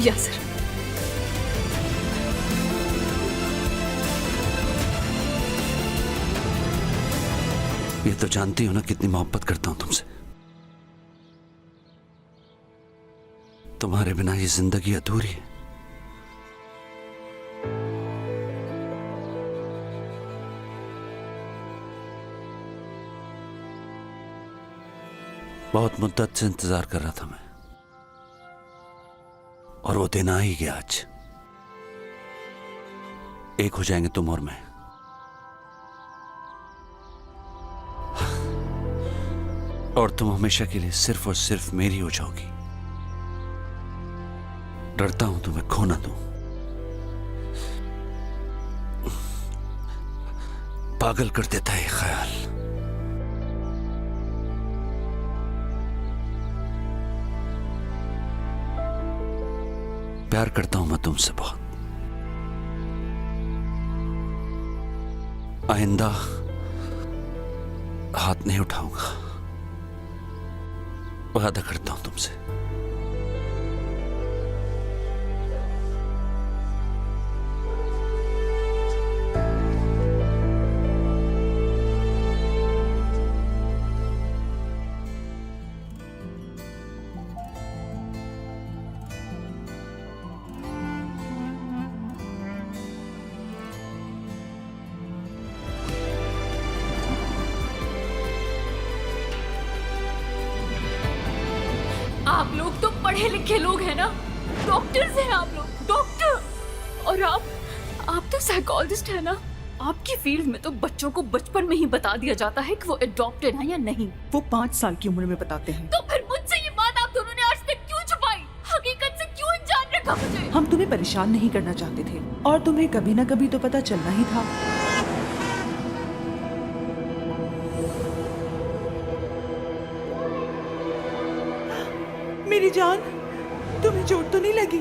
यासिर, ये तो जानती हो ना कितनी मोहब्बत करता हूं तुमसे। तुम्हारे बिना ये जिंदगी अधूरी है। बहुत मुद्दत से इंतजार कर रहा था मैं, और वो दिन आ ही गया आज। एक हो जाएंगे तुम और मैं। और तुम हमेशा के लिए सिर्फ और सिर्फ मेरी हो जाओगी। डरता हूं तुम्हें खो ना दूं। पागल कर देता है ये ख्याल। प्यार करता हूं मैं तुमसे बहुत। आइंदा हाथ नहीं उठाऊंगा, वादा करता हूं तुमसे। आप लोग तो पढ़े लिखे लोग हैं ना, डॉक्टर्स हैं आप लोग, डॉक्टर। और आप तो साइकोलॉजिस्ट है ना। आपकी फील्ड में तो बच्चों को बचपन में ही बता दिया जाता है कि वो एडॉप्टेड है या नहीं। वो 5 साल की उम्र में बताते हैं। तो फिर मुझसे ये बात आप दोनों ने आज तक क्यों छुपाई? हकीकत से क्यों अनजान रखा मुझे? हम तुम्हें परेशान नहीं करना चाहते थे, और तुम्हें कभी न कभी तो पता चलना ही था। मेरी जान, तुम्हें चोट तो नहीं लगी?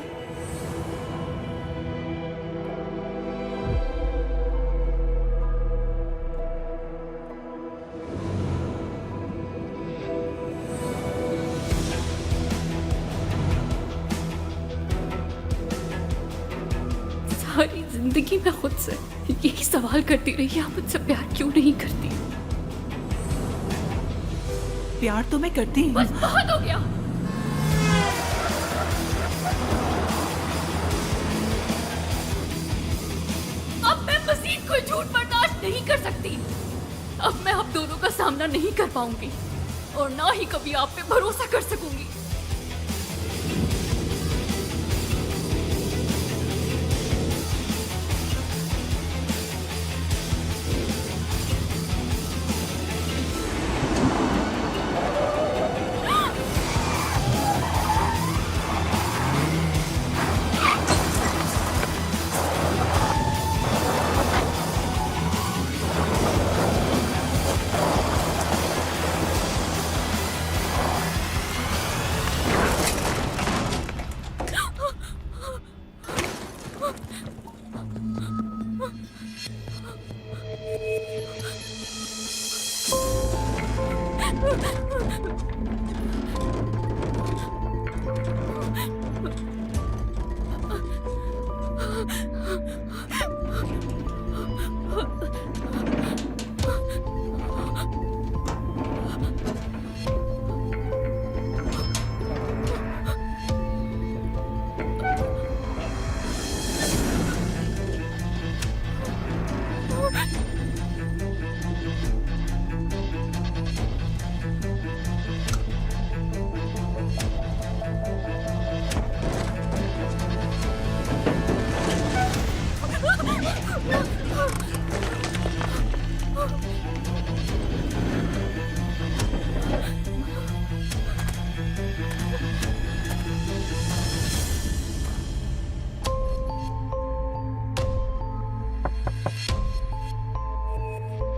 सारी जिंदगी मैं खुद से यही सवाल करती रही, आप मुझसे प्यार क्यों नहीं करती? प्यार तो मैं करती हूँ। बस बहुत हो गया। अब मैं मजीद कोई झूठ बर्दाश्त नहीं कर सकती। अब मैं आप दोनों का सामना नहीं कर पाऊंगी, और ना ही कभी आप पे भरोसा कर सकूंगी।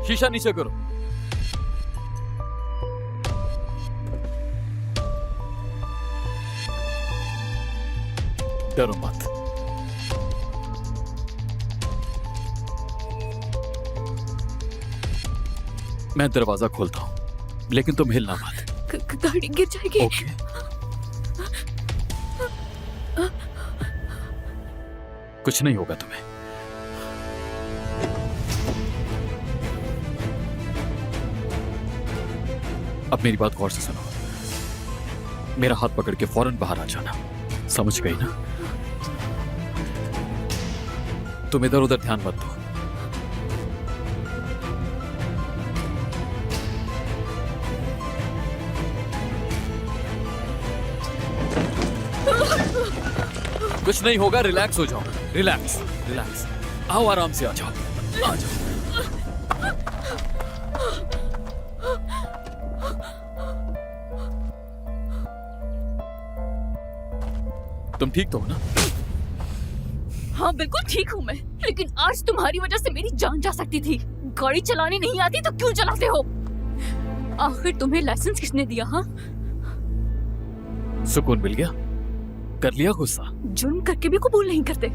शीशा नीचे करो। डरो मत। मैं दरवाजा खोलता हूं, लेकिन तुम हिलना मत। गाड़ी गिर जाएगी। ओके। कुछ नहीं होगा तुम्हें। अब मेरी बात गौर से सुनो। मेरा हाथ पकड़ के फौरन बाहर आ जाना, समझ गई ना? तुम इधर उधर ध्यान मत दो। कुछ नहीं होगा, रिलैक्स हो जाओ। रिलैक्स रिलैक्स, आओ आराम से आ जाओ, आ जाओ। तुम ठीक तो हो ना? हाँ बिल्कुल ठीक हूँ मैं, लेकिन आज तुम्हारी वजह से मेरी जान जा सकती थी। गाड़ी चलाने नहीं आती तो क्यों चलाते हो? आखिर तुम्हें लाइसेंस किसने दिया? हाँ, सुकून मिल गया? कर लिया गुस्सा? जुर्म करके भी कबूल नहीं करते,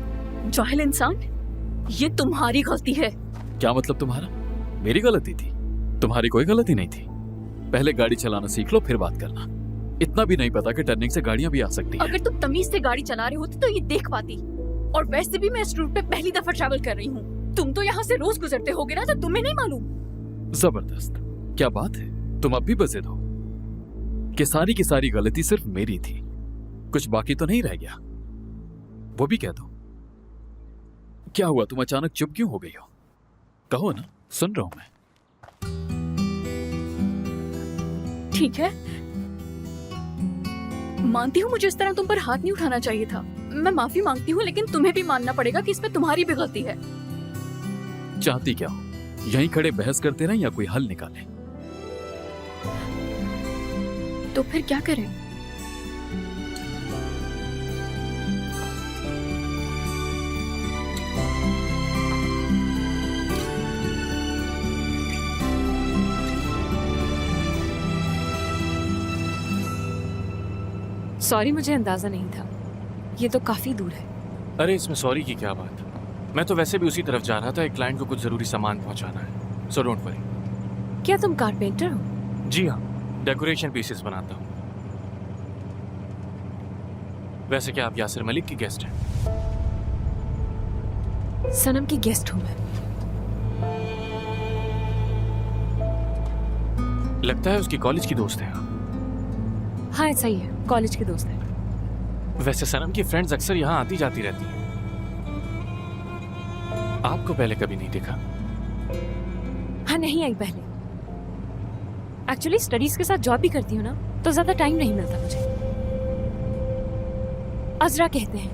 जाहिल इंसान। ये तुम्हारी गलती है। क्या मतलब तुम्हारा? मेरी गलती थी? तुम्हारी कोई गलती नहीं थी। पहले गाड़ी चलाना सीख लो, फिर बात करना। इतना भी नहीं पता कि टर्निंग से गाड़ियां भी आ सकती हैं। अगर तुम तमीज से गाड़ी चला रहे होते तो ये देख पाती। और वैसे भी मैं इस रूट पे पहली दफा ट्रैवल कर रही हूँ। तुम तो यहाँ से रोज गुजरते होगे ना, तो तुम्हें नहीं मालूम? जबरदस्त, क्या बात है, तुम अब भी बज़िद हो कि सारी की सारी गलती सिर्फ मेरी थी, कुछ बाकी तो नहीं रह गया। वो भी कह दो। क्या हुआ, तुम अचानक चुप क्यों हो गई हो? कहो ना, सुन रहा हूं मैं। ठीक है, मानती हूँ मुझे इस तरह तुम पर हाथ नहीं उठाना चाहिए था। मैं माफी मांगती हूँ, लेकिन तुम्हें भी मानना पड़ेगा कि इसमें तुम्हारी भी गलती है। चाहती क्या हो? यहीं खड़े बहस करते रहें या कोई हल निकालें? तो फिर क्या करें? सॉरी, मुझे अंदाजा नहीं था। ये तो काफी दूर है। अरे इसमें सॉरी की क्या बात? मैं तो वैसे भी उसी तरफ जा रहा था, एक क्लाइंट को कुछ जरूरी सामान पहुंचाना है, सो डोंट वरी। क्या तुम कारपेंटर हो? जी हाँ, डेकोरेशन पीसेस बनाता हूँ। वैसे क्या आप यासिर मलिक की गेस्ट हैं? सनम की गेस्ट हूँ मैं। लगता है उसकी कॉलेज की दोस्त है। हाँ सही है, कॉलेज के दोस्त हैं। वैसे सनम की फ्रेंड्स अक्सर यहाँ आती जाती रहती हैं। आपको पहले कभी नहीं देखा? हाँ नहीं आई पहले। एक्चुअली स्टडीज के साथ जॉब भी करती हूँ ना, तो ज्यादा टाइम नहीं मिलता मुझे। अजरा कहते हैं।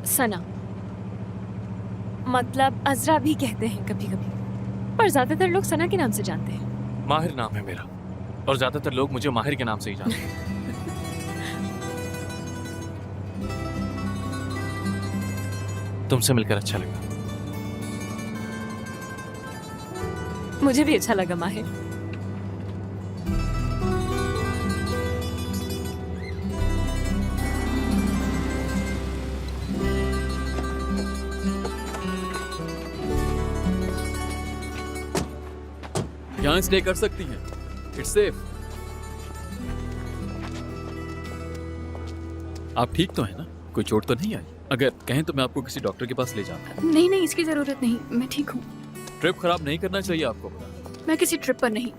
सना मतलब अजरा भी कहते हैं कभी कभी, पर ज्यादातर लोग सना के नाम से जानते हैं। माहिर नाम है मेरा, और ज्यादातर लोग मुझे माहिर के नाम से ही जानते हैं। तुमसे मिलकर अच्छा लगा। मुझे भी अच्छा लगा माहिर। यहां स्टे कर सकती हैं, इट्स सेफ। आप ठीक तो है ना? कोई चोट तो नहीं आई? अगर कहें तो मैं आपको किसी डॉक्टर के पास ले जाता हूं। नहीं नहीं, इसकी जरूरत नहीं, मैं ठीक हूँ। ट्रिप खराब नहीं करना चाहिए आपको। मैं किसी ट्रिप पर नहीं।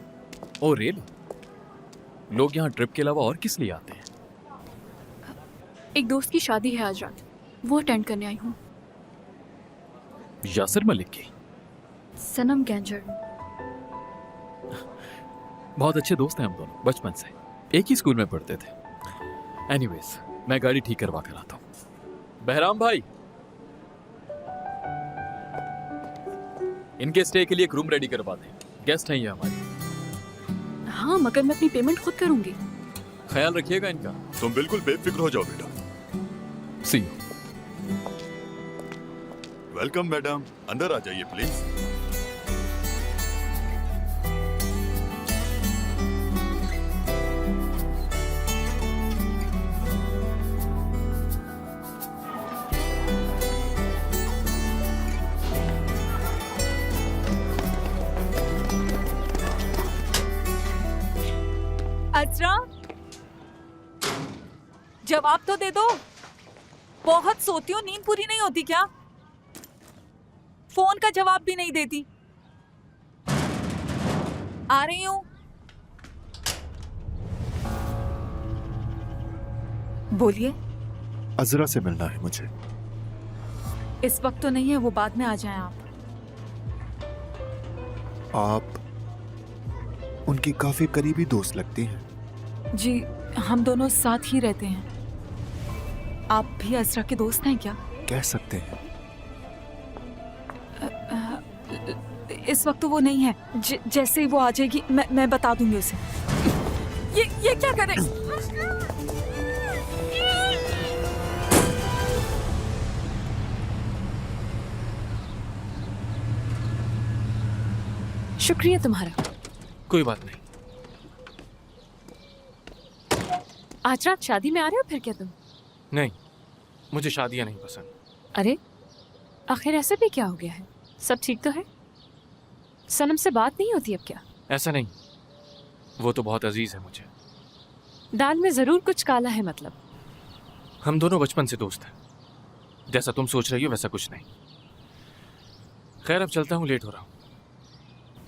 Oh really? लोग यहाँ ट्रिप के अलावा और किस लिए आते हैं? एक दोस्त की शादी है आज रात, वो अटेंड करने आई हूँ। यासिर मलिक की? सनम गैंजर। बहुत अच्छे दोस्त हैं हम दोनों, बचपन से एक ही स्कूल में पढ़ते थे। एनीवेज, मैं गाड़ी ठीक करवा कर आता हूँ। बहराम भाई, इनके स्टे के लिए एक रूम रेडी करवा दें, गेस्ट हैं ये हमारे। हाँ मगर मैं अपनी पेमेंट खुद करूंगी। ख्याल रखिएगा इनका। तुम बिल्कुल बेफिक्र हो जाओ बेटा। सी यू। वेलकम मैडम, अंदर आ जाइए प्लीज। अजरा, जवाब तो दे दो। बहुत सोती हूँ, नींद पूरी नहीं होती क्या? फोन का जवाब भी नहीं देती। आ रही हूँ। बोलिए। अजरा से मिलना है मुझे। इस वक्त तो नहीं है, वो बाद में आ जाएं आप। आप उनकी काफी करीबी दोस्त लगती हैं। जी, हम दोनों साथ ही रहते हैं। आप भी अजरा के दोस्त हैं क्या? कह सकते हैं। इस वक्त तो वो नहीं है। जैसे ही वो आ जाएगी मैं बता दूंगी उसे। ये क्या कर रहे? शुक्रिया तुम्हारा। कोई बात नहीं। आज रात शादी में आ रहे हो फिर क्या तुम? नहीं, मुझे शादियां नहीं पसंद। अरे आखिर ऐसा भी क्या हो गया है? सब ठीक तो है? सनम से बात नहीं होती अब क्या? ऐसा नहीं, वो तो बहुत अजीज है मुझे। दाल में जरूर कुछ काला है मतलब। हम दोनों बचपन से दोस्त हैं। जैसा तुम सोच रही हो वैसा कुछ नहीं। खैर अब चलता हूँ, लेट हो रहा हूँ।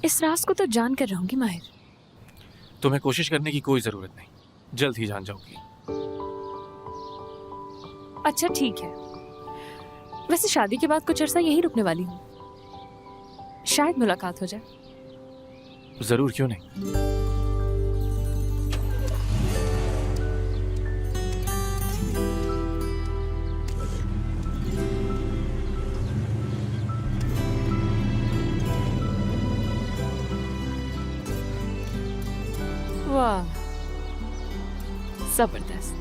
इस राज को तो जान कर रहूंगी माहिर। तुम्हें कोशिश करने की कोई जरूरत नहीं, जल्द ही जान जाऊंगी। अच्छा ठीक है। वैसे शादी के बाद कुछ अरसा यहीं रुकने वाली हूँ, शायद मुलाकात हो जाए। जरूर, क्यों नहीं। वाह, जबरदस्त।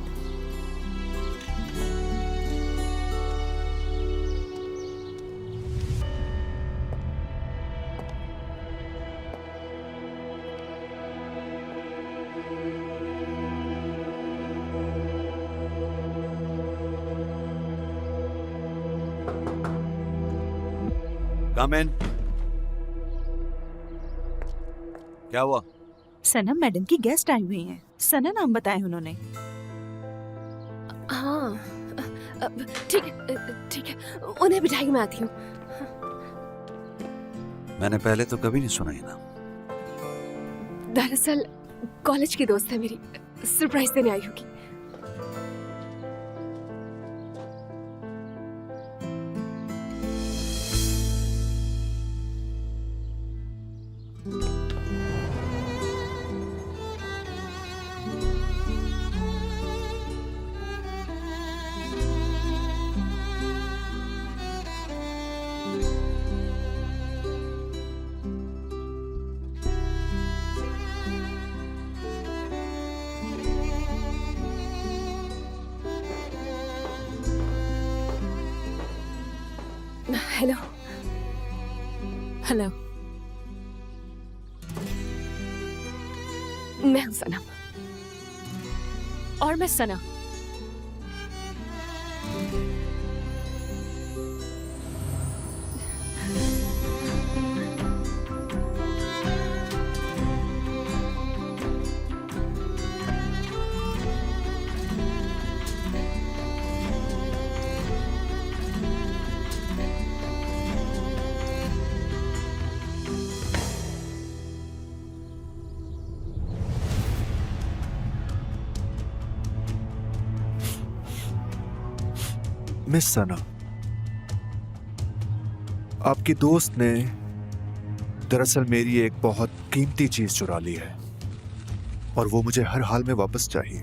Come in. क्या हुआ? सनम मैडम की गेस्ट आई हुई हैं। सना नाम बताया उन्होंने। हाँ, ठीक है ठीक है, उन्हें बिठाई, मैं आती हूँ। मैंने पहले तो कभी नहीं सुना ही ना। दरअसल कॉलेज की दोस्त है मेरी, सरप्राइज देने आई होगी। हेलो। हेलो। मैं हूँ सनम। और मैं सना। मिस सना, आपकी दोस्त ने दरअसल मेरी एक बहुत कीमती चीज चुरा ली है और वो मुझे हर हाल में वापस चाहिए।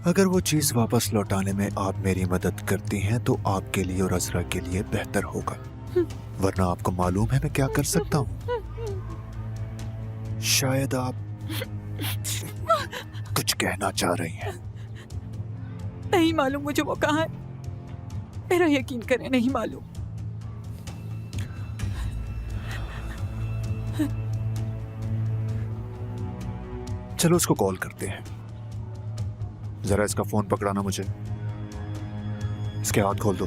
अगर वो चीज वापस लौटाने में आप मेरी मदद करती हैं तो आपके लिए और अजरा के लिए बेहतर होगा, वरना आपको मालूम है मैं क्या कर सकता हूं। शायद आप कुछ कहना चाह रही हैं। नहीं मालूम मुझे वो कहाँ है। मेरा यकीन करें, नहीं मालूम। चलो उसको कॉल करते हैं। जरा इसका फोन पकड़ाना मुझे। इसके हाथ खोल दो।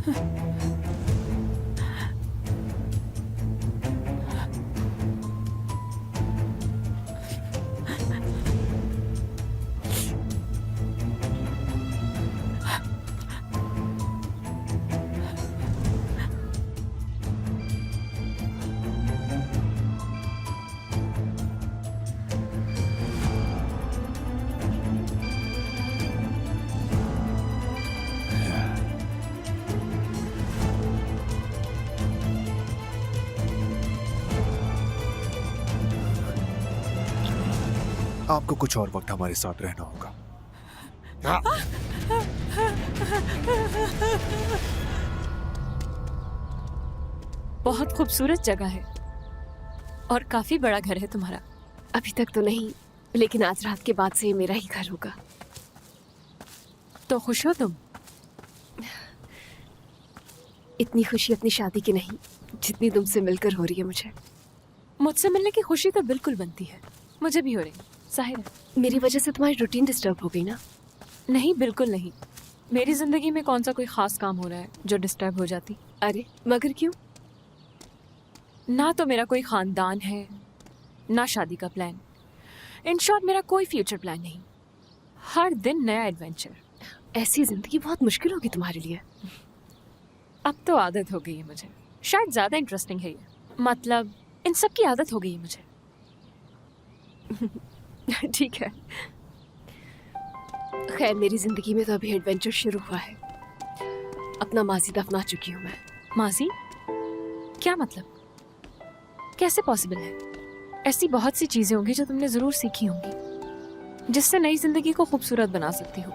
हाँ। आपको कुछ और वक्त हमारे साथ रहना होगा। बहुत खूबसूरत जगह है और काफी बड़ा घर है तुम्हारा। अभी तक तो नहीं, लेकिन आज रात के बाद से ये मेरा ही घर होगा। तो खुश हो तुम? इतनी खुशी अपनी शादी की नहीं, जितनी तुमसे मिलकर हो रही है मुझे। मुझसे मिलने की खुशी तो बिल्कुल बनती है, मुझे भी हो रही है। जाहिर है मेरी वजह से तुम्हारी रूटीन डिस्टर्ब हो गई ना? नहीं, बिल्कुल नहीं। मेरी जिंदगी में कौन सा कोई खास काम हो रहा है जो डिस्टर्ब हो जाती? अरे मगर क्यों? ना तो मेरा कोई खानदान है, ना शादी का प्लान। इन शॉर्ट मेरा कोई फ्यूचर प्लान नहीं। हर दिन नया एडवेंचर। ऐसी जिंदगी बहुत मुश्किल होगी तुम्हारे लिए। अब तो आदत हो गई है मुझे। शायद ज्यादा इंटरेस्टिंग है ये, मतलब इन सब की आदत हो गई है मुझे। ठीक है। खैर, मेरी जिंदगी में तो अभी एडवेंचर शुरू हुआ है। अपना माजी दफना चुकी हूँ मैं। माजी? क्या मतलब? कैसे पॉसिबल है? ऐसी बहुत सी चीजें होंगी जो तुमने जरूर सीखी होंगी, जिससे नई जिंदगी को खूबसूरत बना सकती हो।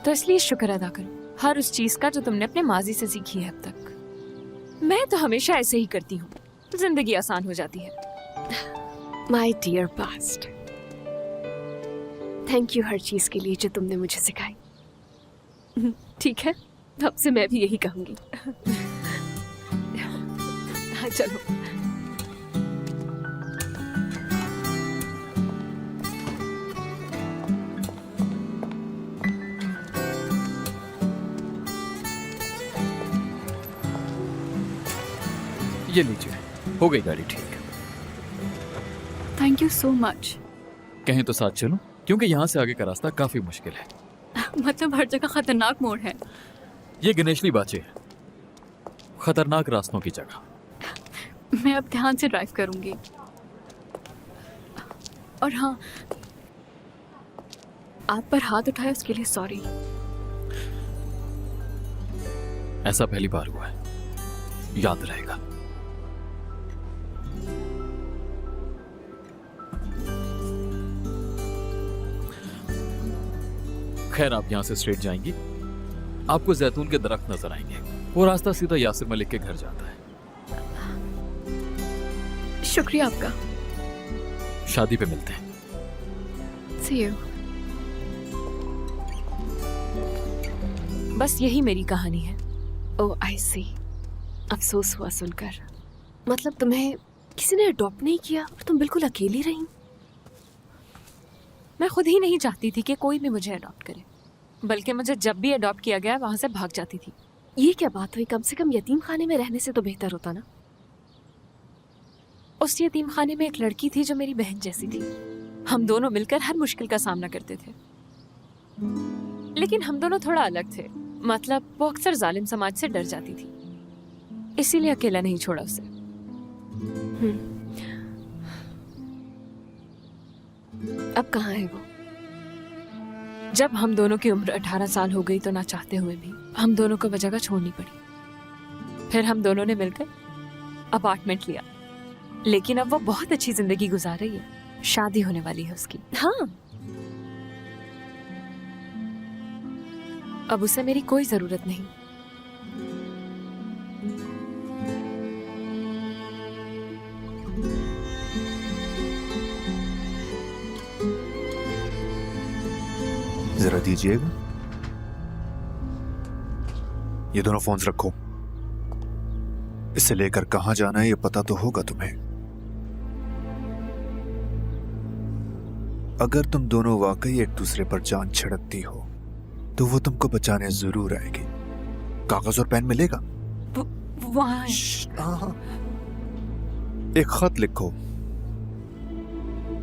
तो इसलिए शुक्र अदा करो हर उस चीज का जो तुमने अपने माजी से सीखी है अब तक। मैं तो हमेशा ऐसे ही करती हूँ, जिंदगी आसान हो जाती है। My dear past, thank you हर चीज के लिए जो तुमने मुझे सिखाई। ठीक है, अब से मैं भी यही कहूंगी। हाँ, चलो। ये लीजिए, हो गई गाड़ी ठीक। Thank you so much. कहें तो साथ चलो, क्योंकि यहाँ से आगे का रास्ता काफी मुश्किल है। मतलब हर जगह खतरनाक मोड़ है। ये गणेशली बाचे है, खतरनाक रास्तों की जगह। मैं अब ध्यान से ड्राइव करूंगी। और हाँ, आप पर हाथ उठाया उसके लिए सॉरी। ऐसा पहली बार हुआ है, याद रहेगा। खैर, आप यहां से स्ट्रेट जाएंगी, आपको जैतून के दरख्त नजर आएंगे। वो रास्ता सीधा यासिर मलिक के घर जाता है। शुक्रिया आपका। शादी पे मिलते हैं। See you। बस यही मेरी कहानी है। ओह आई सी। अफसोस हुआ सुनकर। मतलब तुम्हें किसी ने अडॉप्ट नहीं किया और तुम बिल्कुल अकेली रही? मैं खुद ही नहीं चाहती थी कि कोई भी मुझे अडॉप्ट करे, बल्कि मुझे जब भी अडॉप्ट किया गया वहां से भाग जाती थी। ये क्या बात हुई? कम से कम यतीम खाने में रहने से तो बेहतर होता ना। उस यतीम खाने में एक लड़की थी जो मेरी बहन जैसी थी। हम दोनों मिलकर हर मुश्किल का सामना करते थे, लेकिन हम दोनों थोड़ा अलग थे। मतलब वो अक्सर जालिम समाज से डर जाती थी, इसीलिए अकेला नहीं छोड़ा उसे। अब कहाँ है वो? जब हम दोनों की उम्र 18 साल हो गई तो ना चाहते हुए भी हम दोनों को वह जगह छोड़नी पड़ी। फिर हम दोनों ने मिलकर अपार्टमेंट लिया, लेकिन अब वो बहुत अच्छी जिंदगी गुजार रही है। शादी होने वाली है उसकी। हाँ, अब उसे मेरी कोई जरूरत नहीं। जरा दीजिएगा। ये दोनों फोन्स रखो। इसे लेकर कहां जाना है ये पता तो होगा तुम्हें। अगर तुम दोनों वाकई एक दूसरे पर जान छिड़कती हो तो वो तुमको बचाने जरूर आएगी। कागज और पेन मिलेगा? वहाँ है। एक खत लिखो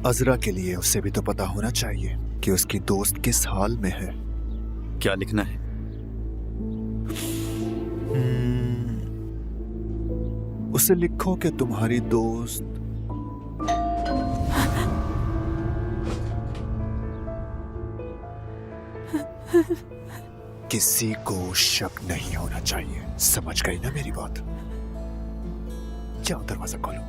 अजरा के लिए। उसे भी तो पता होना चाहिए कि उसकी दोस्त किस हाल में है। क्या लिखना है? उसे लिखो कि तुम्हारी दोस्त किसी को शक नहीं होना चाहिए। समझ गई ना मेरी बात? जाओ दरवाजा खोलो।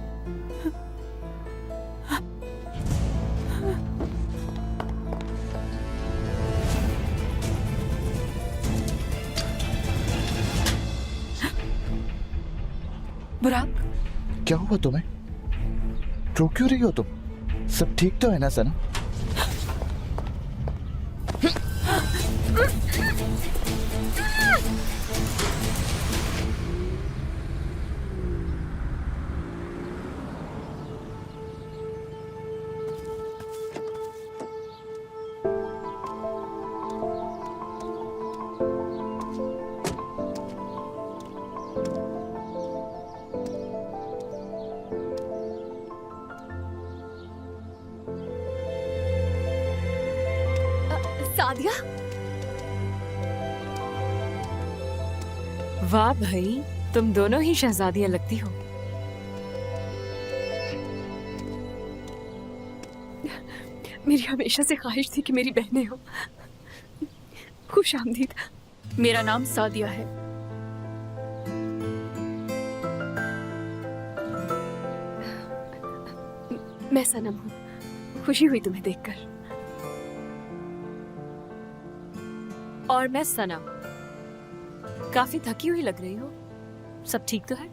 क्या हुआ तुम्हें? रो क्यों रही हो तुम? सब ठीक तो है ना सना? सादिया, वाह भाई, तुम दोनों ही शहजादियां लगती हो। मेरी हमेशा से ख्वाहिश थी कि मेरी बहनें हो। खुश आमदीद। मेरा नाम सादिया है। मैं सनम हूँ। खुशी हुई तुम्हें देखकर। और मैं सना। काफी थकी हुई लग रही हो। सब ठीक तो है?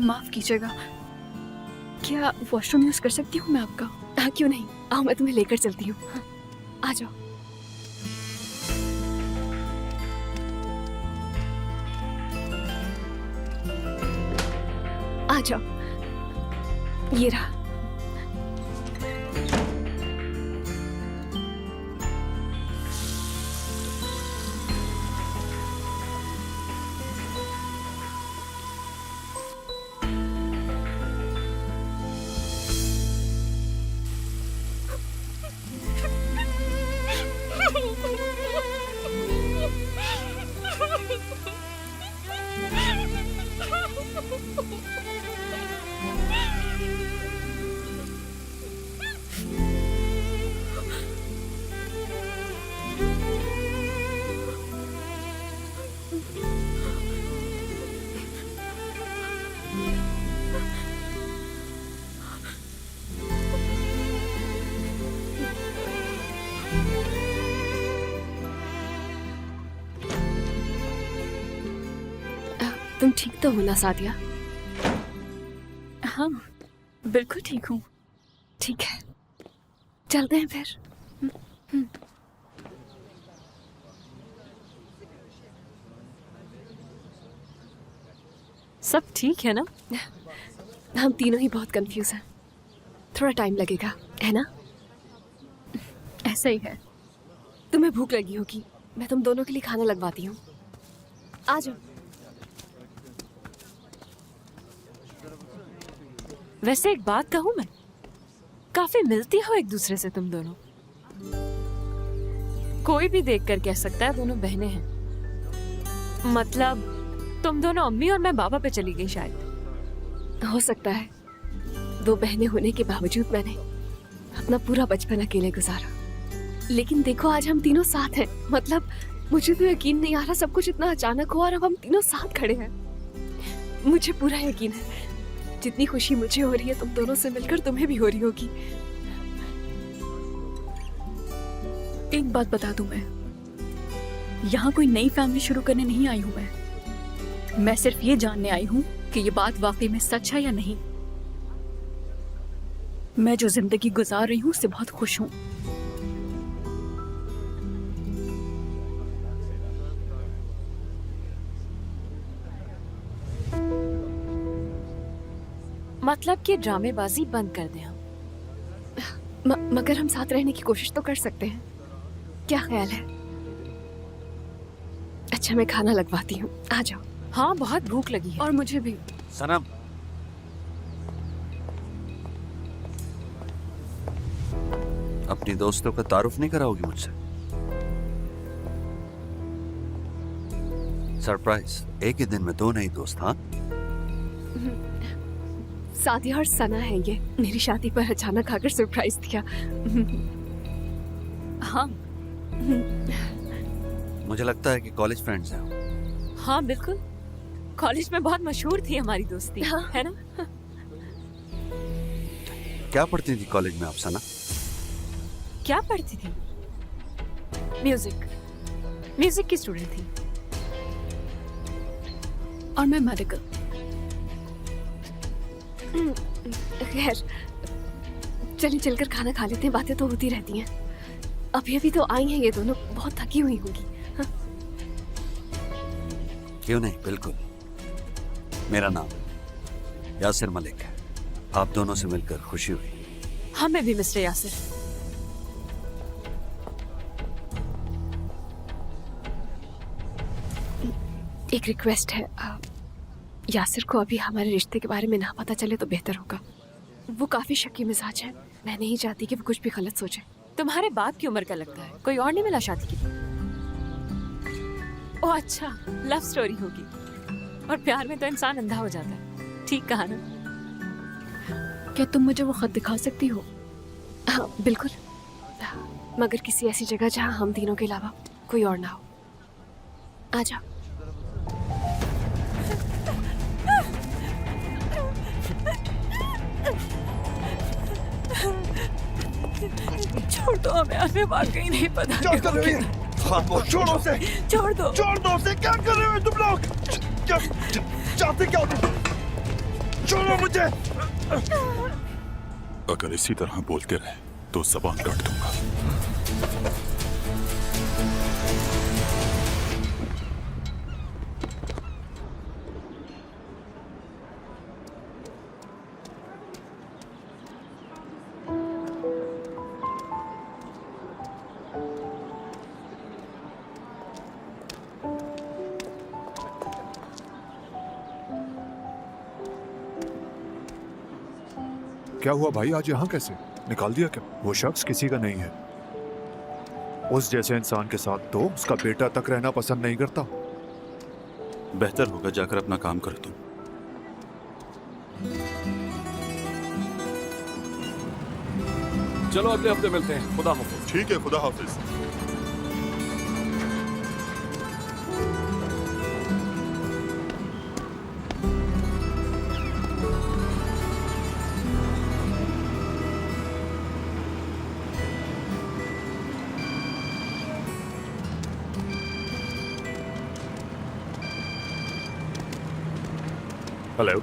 माफ कीजिएगा, क्या वॉशरूम यूज कर सकती हूँ मैं आपका? हाँ, क्यों नहीं। आओ, मैं तुम्हें लेकर चलती हूँ। हाँ, आ जाओ। आ जाओ, ये रहा। तुम ठीक तो हो ना सादिया? हाँ, बिल्कुल ठीक हूँ। ठीक है, चलते हैं फिर। सब ठीक है ना? हम तीनों ही बहुत कंफ्यूज हैं। थोड़ा टाइम लगेगा, है ना? ऐसा ही है। तुम्हें भूख लगी होगी, मैं तुम दोनों के लिए खाना लगवाती हूँ। आ जाओ। वैसे एक बात कहूँ मैं, काफी मिलती हो एक दूसरे से तुम दोनों। कोई भी देखकर कह सकता है दोनों बहनें हैं। मतलब तुम दोनों अम्मी और मैं बाबा पे चली गई शायद। हो सकता है। दो बहनें होने के बावजूद मैंने अपना पूरा बचपन अकेले गुजारा। लेकिन देखो, आज हम तीनों साथ हैं। मतलब मुझे तो यकीन नहीं आ रहा सब कुछ इतना अचानक हुआ और अब हम तीनों साथ खड़े हैं। मुझे पूरा यकीन है जितनी खुशी मुझे हो रही है तुम दोनों से मिलकर तुम्हें भी हो रही होगी। एक बात बता दूं, मैं यहाँ कोई नई फैमिली शुरू करने नहीं आई हूँ। मैं सिर्फ ये जानने आई हूँ कि ये बात वाकई में सच है या नहीं। मैं जो जिंदगी गुजार रही हूँ उससे बहुत खुश हूँ। मतलब कि ड्रामेबाजी बंद कर दें हम। मगर हम साथ रहने की कोशिश तो कर सकते हैं। क्या ख्याल है? अच्छा, मैं खाना लगवाती हूँ, आ जाओ। हाँ, बहुत भूख लगी है। और मुझे भी। सनम, अपनी दोस्तों का तारुफ नहीं कराओगी मुझसे? सरप्राइज, एक ही दिन में दो नई दोस्त। हाँ, सादिया और सना है ये। मेरी शादी पर अचानक आकर सरप्राइज दिया। हाँ, मुझे लगता है कि कॉलेज फ्रेंड्स हैं। हाँ बिल्कुल, कॉलेज में बहुत मशहूर थी हमारी दोस्ती। हाँ। है ना? क्या पढ़ती थी कॉलेज में आप सना? क्या पढ़ती थी? म्यूजिक की स्टूडेंट थी। और मैं मेडिकल। खैर, चलिए चलकर खाना खा लेते हैं, बातें तो होती रहती हैं। अभी अभी तो आई हैं ये दोनों, बहुत थकी हुई होंगी। क्यों नहीं, बिल्कुल। मेरा नाम यासिर मलिक है। आप दोनों से मिलकर खुशी हुई। हमें भी मिस्टर यासिर। एक रिक्वेस्ट है, यासिर को अभी हमारे रिश्ते के बारे में ना पता चले तो बेहतर होगा। वो काफी शक्की मिजाज है, मैं नहीं चाहती कि वो कुछ भी गलत सोचे। तुम्हारे बाप की उम्र का लगता है, कोई और नहीं मिला शादी के लिए? ओह अच्छा, लव स्टोरी होगी। और प्यार में तो इंसान अंधा हो जाता है। ठीक कहा ना? क्या तुम मुझे वो खत दिखा सकती हो? हाँ बिल्कुल, मगर किसी ऐसी जगह जहाँ हम तीनों के अलावा कोई और ना हो। आ जाओ। छोड़ दो हमें, हमें वाकई नहीं पता। क्या कर रहे हो? छोड़ो उसे, छोड़ दो, छोड़ दो उसे। क्या कर रहे हो तुम लोग? क्या चाहते क्या हो तुम? छोड़ो मुझे। अगर इसी तरह बोलते रहे तो जबान काट दूंगा। क्या हुआ भाई, आज यहाँ कैसे? निकाल दिया क्या? वो शख्स किसी का नहीं है। उस जैसे इंसान के साथ तो उसका बेटा तक रहना पसंद नहीं करता। बेहतर होगा जाकर अपना काम करो तुम। चलो अगले हफ्ते मिलते हैं। खुदा हाफिज। ठीक है, खुदा हाफिज। हेलो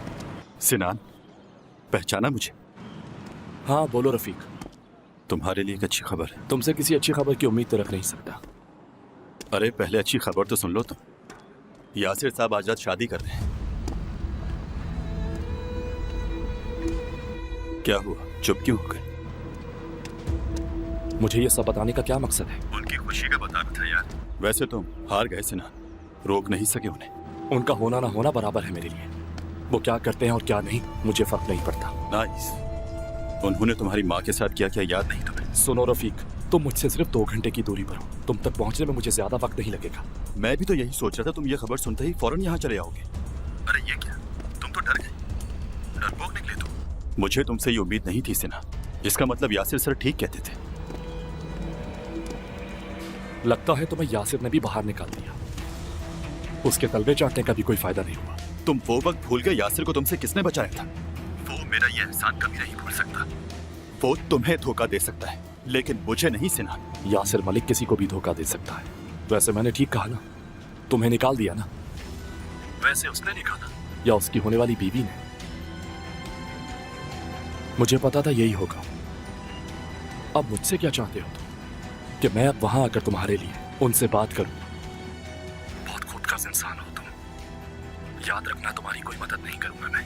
सिनान, पहचाना मुझे? हाँ बोलो रफीक। तुम्हारे लिए एक अच्छी खबर है। तुमसे किसी अच्छी खबर की उम्मीद तो रख नहीं सकता। अरे पहले अच्छी खबर तो सुन लो तुम। यासिर साहब आज रात शादी कर रहे हैं। क्या हुआ, चुप क्यों हो गए? मुझे ये सब बताने का क्या मकसद है? उनकी खुशी का बताना था यार। वैसे तुम हार गए सिनान, रोक नहीं सके उन्हें। उनका होना ना होना बराबर है मेरे लिए। वो क्या करते हैं और क्या नहीं मुझे फर्क नहीं पड़ता। नाइस। उन्होंने तुम्हारी माँ के साथ क्या क्या याद नहीं तुम्हें? सुनो रफीक, तुम मुझसे सिर्फ 2 घंटे की दूरी पर हो। तुम तक पहुंचने में मुझे ज्यादा वक्त नहीं लगेगा। मैं भी तो यही सोच रहा था, तुम ये खबर सुनते ही फौरन यहाँ चले आओगे। अरे ये क्या, तुम तो डर गए, डरपोक निकले तुम। मुझे तुमसे ये उम्मीद नहीं थी सिन्हा। इसका मतलब यासिर सर ठीक कहते थे। लगता है तुम्हें यासिर ने भी बाहर निकाल दिया। उसके तलवे चाटने का भी कोई फायदा नहीं हुआ। तुम वो वक्त भूल गए यासिर को तुमसे किसने बचाया था? वो मेरा ये एहसान कभी नहीं भूल सकता। वो तुम्हें धोखा दे सकता है लेकिन मुझे नहीं सिन्हा। यासिर मलिक किसी को भी धोखा दे सकता है। वैसे मैंने ठीक कहा ना? तुम्हें निकाल दिया ना? वैसे उसने निकाला या उसकी होने वाली बीवी ने? मुझे पता था यही होगा। अब मुझसे क्या चाहते हो तुम? कि मैं अब वहां आकर तुम्हारे लिए उनसे बात करूं? बहुत खुदगर्ज इंसान हो तुम। याद रखना, तुम्हारी कोई मदद नहीं करूंगा मैं।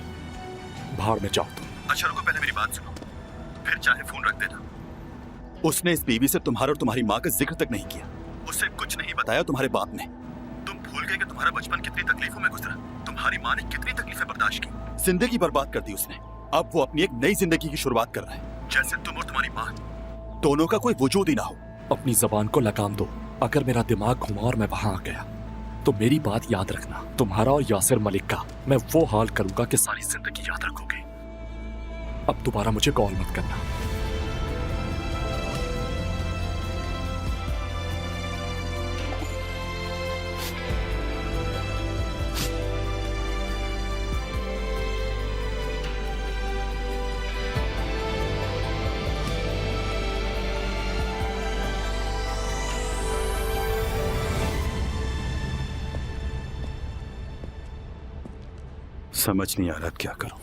भाड़ में जाओ तुम। अच्छा रुको, पहले मेरी बात सुनो, फिर चाहे फोन रख देना। उसने इस बीवी से तुम्हारा और तुम्हारी माँ का जिक्र तक नहीं किया। उससे कुछ नहीं बताया तुम्हारे बाप ने। तुम भूल गए कि तुम्हारा बचपन कितनी तकलीफों में गुजरा। तुम्हारी माँ ने कितनी तकलीफें बर्दाश्त की। जिंदगी बर्बाद कर दी उसने। अब वो अपनी एक नई जिंदगी की शुरुआत कर रहा है, जैसे तुम और तुम्हारी माँ दोनों का कोई वजूद ही ना हो। अपनी जबान को लगाम दो। अगर मेरा दिमाग घुमा और मैं वहां आ गया तो मेरी बात याद रखना। तुम्हारा और यासिर मलिक का मैं वो हाल करूंगा कि सारी जिंदगी याद रखोगे। अब दोबारा मुझे कॉल मत करना। समझ नहीं आ रहा क्या करूं।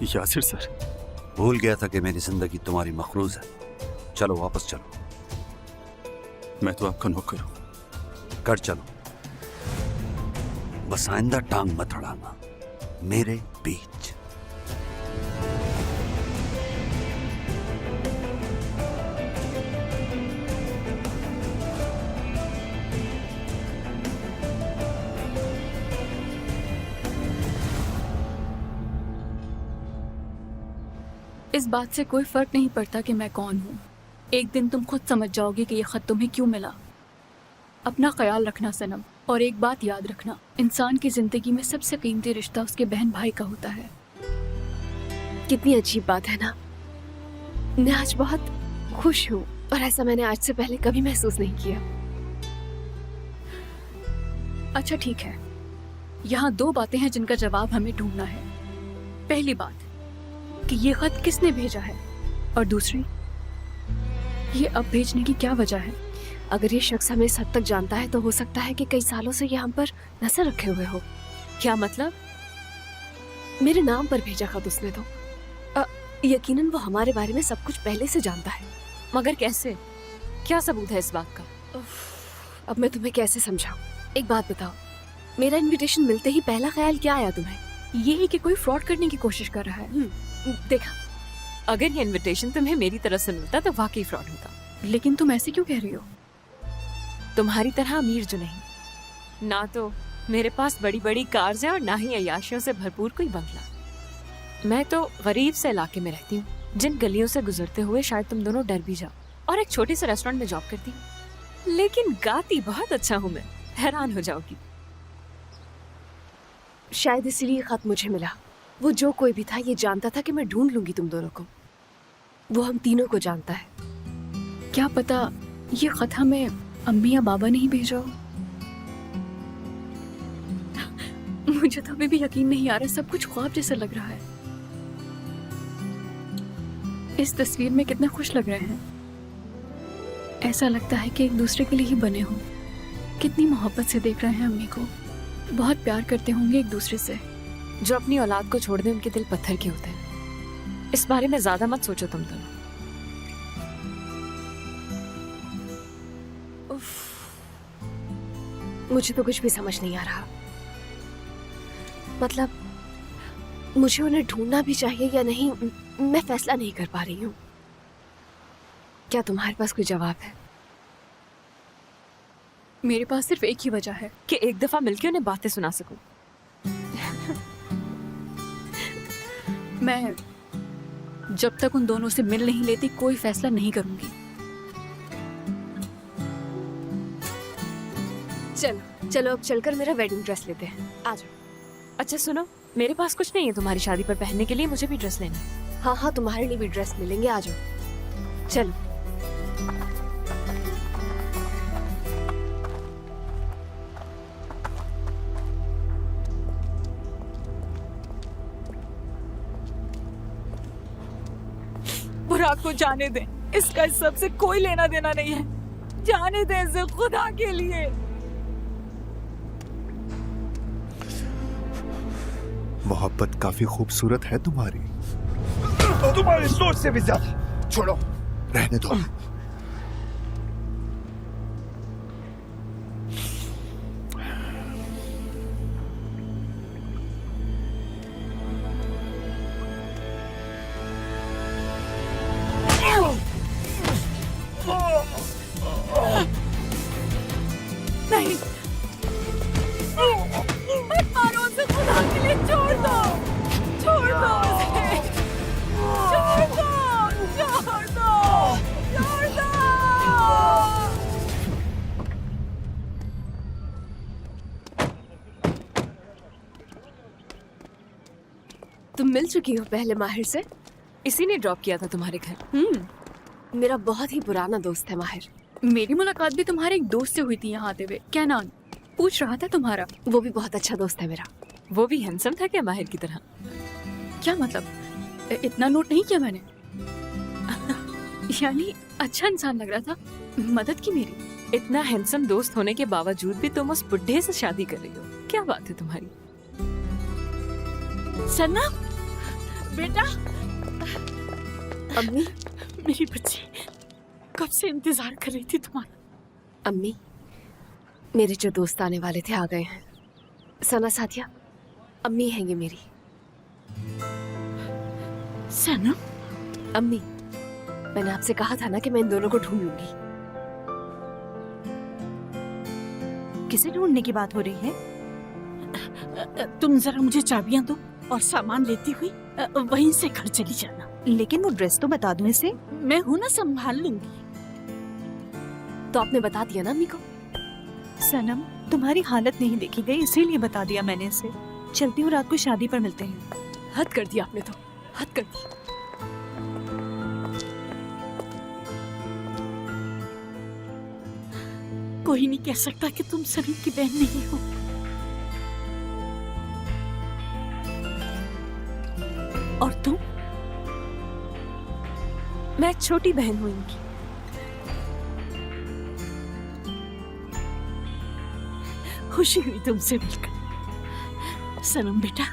यासिर सर, भूल गया था कि मेरी जिंदगी तुम्हारी मखरूज है। चलो वापस चलो। मैं तो आपका नौकर हूं। कर चलो, बस आइंदा टांग मत अड़ाना मेरे बीच। इस बात से कोई फर्क नहीं पड़ता कि मैं कौन हूँ। एक दिन तुम खुद समझ जाओगे कि ये खत तुम्हें क्यों मिला। अपना ख्याल रखना सनम, और एक बात याद रखना, इंसान की जिंदगी में सबसे कीमती रिश्ता उसके बहन भाई का होता है। कितनी अजीब बात है ना। मैं आज बहुत खुश हूँ और ऐसा मैंने आज से पहले कभी महसूस नहीं किया। अच्छा ठीक है, यहाँ दो बातें हैं जिनका जवाब हमें ढूंढना है। पहली बात कि ये खत किसने भेजा है, और दूसरी ये अब भेजने की क्या वजह है। अगर ये शख्स हमें इस हद तक जानता है तो हो सकता है कि कई सालों से ये हम पर नजर रखे हुए हो। क्या मतलब? मेरे नाम पर भेजा खत उसने तो। यकीनन वो हमारे बारे में सब कुछ पहले से जानता है। मगर कैसे? क्या सबूत है इस बात का? अब मैं तुम्हें कैसे समझाऊं? एक बात बताओ, मेरा इनविटेशन मिलते ही पहला ख्याल क्या आया तुम्हें? ये है कि कोई फ्रॉड करने की कोशिश कर रहा है। देखा, अगर ये इनविटेशन तुम्हें मेरी तरफ से मिलता तो वाकई फ्रॉड होता। लेकिन तुम ऐसे क्यों कह रही हो? तुम्हारी तरह अमीर जो नहीं, ना तो मेरे पास बड़ी बड़ी कार्स हैं और ना ही अय्याशियों से भरपूर कोई बंगला। मैं तो गरीब से इलाके में रहती हूँ, जिन गलियों से गुजरते हुए शायद तुम दोनों डर भी जाओ, और एक छोटे से रेस्टोरेंट में जॉब करती हूँ। लेकिन गाती बहुत अच्छा हूँ मैं, हैरान हो जाओगी। शायद इसीलिए खत मुझे मिला। वो जो कोई भी था ये जानता था कि मैं ढूंढ लूंगी तुम दोनों को। वो हम तीनों को जानता है। क्या पता ये खत हमें अम्मी या बाबा ने ही भेजा हो। मुझे तो अभी भी यकीन नहीं आ रहा, सब कुछ ख्वाब जैसा लग रहा है। इस तस्वीर में कितने खुश लग रहे हैं। ऐसा लगता है कि एक दूसरे के लिए ही बने हों। कितनी मोहब्बत से देख रहे हैं अम्मी को, बहुत प्यार करते होंगे एक दूसरे से। जो अपनी औलाद को छोड़ दे उनके दिल पत्थर के होते हैं। इस बारे में ज्यादा मत सोचो तुम दोनों। मुझे तो कुछ भी समझ नहीं आ रहा। मतलब मुझे उन्हें ढूंढना भी चाहिए या नहीं, मैं फैसला नहीं कर पा रही हूँ। क्या तुम्हारे पास कोई जवाब है? मेरे पास सिर्फ एक ही वजह है कि एक दफा मिलकर उन्हें बातें सुना सकूं। मैं जब तक उन दोनों से मिल नहीं लेती कोई फैसला नहीं करूंगी। चलो चलो अब चलकर मेरा वेडिंग ड्रेस लेते हैं। आ जाओ। अच्छा सुनो, मेरे पास कुछ नहीं है तुम्हारी शादी पर पहनने के लिए, मुझे भी ड्रेस लेना है। हाँ हाँ, तुम्हारे लिए भी ड्रेस मिलेंगे। आ जाओ चलो। बुराक को जाने दें, इसका इस सब से कोई लेना देना नहीं है। जाने दें इसे खुदा के लिए। मोहब्बत काफी खूबसूरत है तुम्हारी। तुम्हारी सोच से भी ज्यादा। छोड़ो, रहने दो। नहीं, मत मारो उसे, खुदा के लिए छोड़ दो, छोड़ दो उसे, छोड़ दो, छोड़ दो, छोड़ दो। तुम मिल चुकी हो पहले माहिर से? इसी ने ड्रॉप किया था तुम्हारे घर। मेरा बहुत ही पुराना दोस्त है माहिर। मेरी मुलाकात भी तुम्हारे एक दोस्त से हुई थी यहाँ आते हुए। क्या नाम पूछ रहा था तुम्हारा? वो भी बहुत अच्छा दोस्त है मेरा। वो भी हैंडसम था क्या माहिर की तरह? क्या मतलब? इतना नोट नहीं किया मैंने। यानी अच्छा इंसान लग रहा था। मदद की मेरी? इतना हैंडसम दोस्त होने के बावजूद भी तुम उस बुढ़े से शादी कर रही हो, क्या बात है तुम्हारी? सनम बेटा। अम्मी, मेरी बच्ची कब से इंतजार कर रही थी तुम्हारा। अम्मी, मेरे जो दोस्त आने वाले थे आ गए हैं। सना साथिया, अम्मी हैं ये मेरी। सनम, अम्मी, मैंने आपसे कहा था ना कि मैं इन दोनों को ढूंढ लूंगी। किसे ढूंढने की बात हो रही है? तुम जरा मुझे चाबियां दो और सामान लेती हुई वहीं से घर चली जाना। लेकिन वो ड्रेस तो बता दूं इसे। मैं हूं ना, संभाल लूंगी। तो आपने बता दिया ना अम्मी को? सनम, तुम्हारी हालत नहीं देखी गई इसीलिए बता दिया मैंने इसे। चलती हूँ, रात को शादी पर मिलते हैं। हद कर दिया आपने तो, हद कर दी। कोई नहीं कह सकता कि तुम सनम की बहन नहीं हो। और तुम? मैं छोटी बहन हूँ इनकी। खुशी हुई तुमसे मिलकर। सनम बेटा,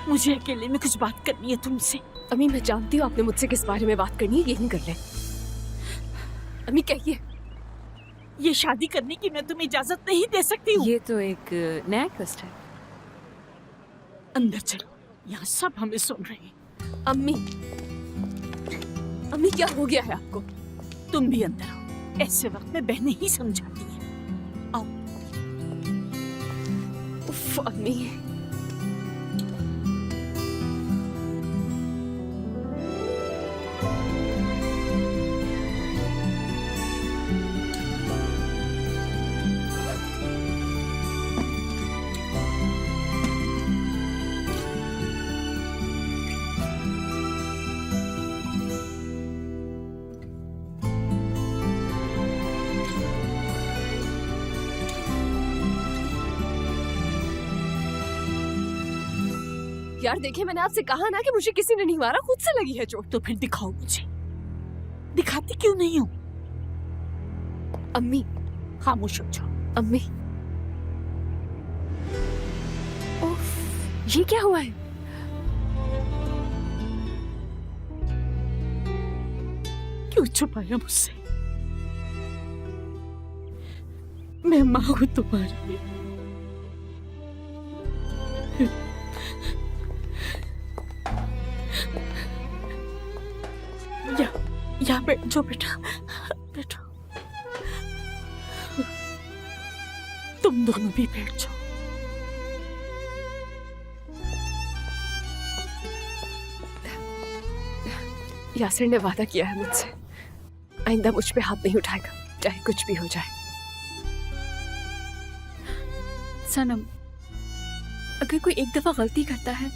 मुझे अकेले में कुछ बात करनी है तुमसे। अम्मी, मैं जानती हूँ आपने मुझसे किस बारे में बात करनी है, यही कर ले। अम्मी कहिए। ये शादी करने की मैं तुम्हें इजाजत नहीं दे सकती हूँ। ये तो एक नया ट्विस्ट है। अंदर चलो, यहाँ सब हमें सुन रहे हैं। अम्मी, अम्मी क्या हो गया है आपको? तुम भी अंदर आओ, ऐसे वक्त में बहनें ही समझाती हैं। आओ। उफ, अम्मी। यार देखिए, मैंने आपसे कहा ना कि मुझे किसी ने नहीं मारा, खुद से लगी है चोट। तो फिर दिखाओ मुझे। दिखाती क्यों नहीं हो? अम्मी, खामोश हो जाओ। अम्मी। उफ, ये क्या हुआ है? क्यों छुपाया मुझसे? मैं माँ हूं तुम्हारी। या बैठ जाओ बेटा, बैठो। तुम दोनों भी बैठ जाओ। यासिर ने वादा किया है मुझसे, आइंदा मुझ पे हाथ नहीं उठाएगा, चाहे कुछ भी हो जाए। सनम, अगर कोई एक दफा गलती करता है,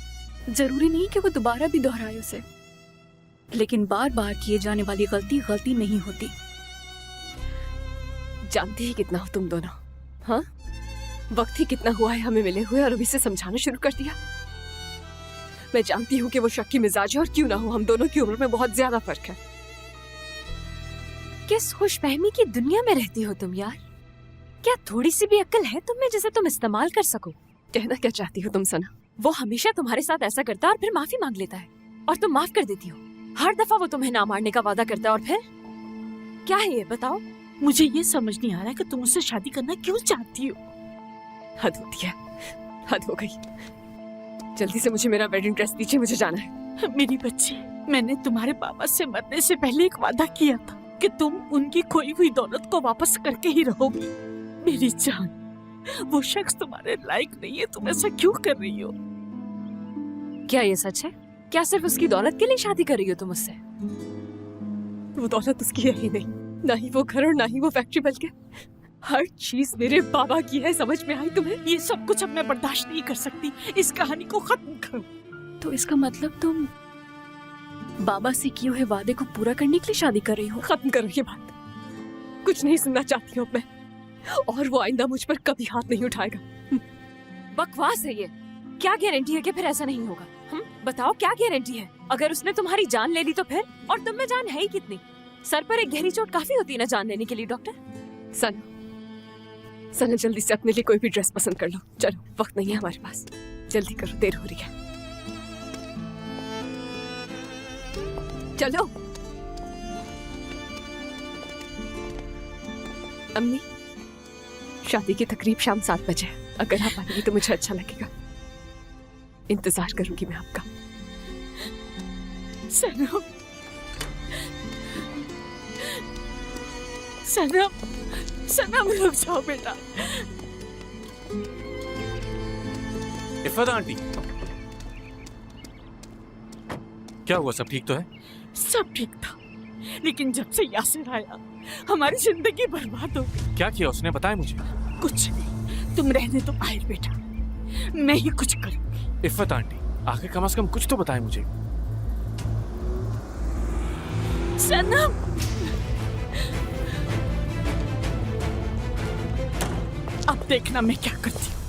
जरूरी नहीं कि वो दोबारा भी दोहराए उसे। लेकिन बार बार किए जाने वाली गलती गलती नहीं होती। जानती ही कितना हो तुम दोनों, हाँ? वक्त ही कितना हुआ है हमें मिले हुए और अभी से समझाना शुरू कर दिया। मैं जानती हूँ कि वो शक की मिजाज है और क्यों ना हो, हम दोनों की उम्र में बहुत ज्यादा फर्क है। किस खुशफहमी की दुनिया में रहती हो तुम यार? क्या थोड़ी सी भी अक्ल है तुम में जिसे तुम इस्तेमाल कर सको? कहना क्या चाहती हो तुम सना? वो हमेशा तुम्हारे साथ ऐसा करता है और फिर माफी मांग लेता है और तुम माफ कर देती हो। हर दफा वो तुम्हें ना मारने का वादा करता है और फिर क्या है ये बताओ? मुझे ये समझ नहीं आ रहा कि तुम उससे शादी करना क्यों चाहती हो। हद होती है, हद हो गई। जल्दी से मुझे मेरा वेडिंग ड्रेस दीजिए, मुझे जाना है। मेरी बच्ची, मैंने तुम्हारे पापा से मरने से पहले एक वादा किया था कि तुम उनकी खोई हुई दौलत को वापस करके ही रहोगी। मेरी जान, वो शख्स तुम्हारे लायक नहीं है, तुम ऐसा क्यों कर रही हो? क्या ये सच है? क्या सिर्फ उसकी दौलत के लिए शादी कर रही हो तुम उससे? वो दौलत उसकी है ही नहीं, ना ही वो घर और ना ही वो फैक्ट्री, बल्कि हर चीज मेरे बाबा की है। समझ में आई तुम्हें? ये सब कुछ अब मैं बर्दाश्त नहीं कर सकती। इस कहानी को खत्म करो। तो इसका मतलब तुम बाबा से किए हुए वादे को पूरा करने के लिए शादी कर रही हो? खत्म करो ये बात, कुछ नहीं सुनना चाहती हूँ मैं, और वो आइंदा मुझ पर कभी हाथ नहीं उठाएगा। बकवास है ये। क्या गारंटी है कि फिर ऐसा नहीं होगा? बताओ क्या गारंटी है? अगर उसने तुम्हारी जान ले ली तो फिर? और तुम में जान है ही कितनी? सर पर एक गहरी चोट काफी होती है ना जान लेने के लिए डॉक्टर। सन, सना जल्दी से अपने लिए कोई भी ड्रेस पसंद कर लो। चलो, वक्त नहीं है हमारे पास, जल्दी करो, देर हो रही है। चलो। अम्मी, शादी की तकरीब शाम 7 बजे है। अगर आप आएंगी तो मुझे अच्छा लगेगा। इंतजार करूंगी मैं आपका। सनम, सनम, सनम रुक जाओ बेटा। इफ़त आंटी, क्या हुआ? सब ठीक तो है? सब ठीक था, लेकिन जब से यासिर आया हमारी जिंदगी बर्बाद हो गई। क्या किया उसने? बताए मुझे। कुछ नहीं, तुम रहने तो आए बेटा, मैं ही कुछ करूंगी। इफ़त आंटी, आखिर कम से कम कुछ तो बताए मुझे। सनम, अब देखना मैं क्या करती हूँ।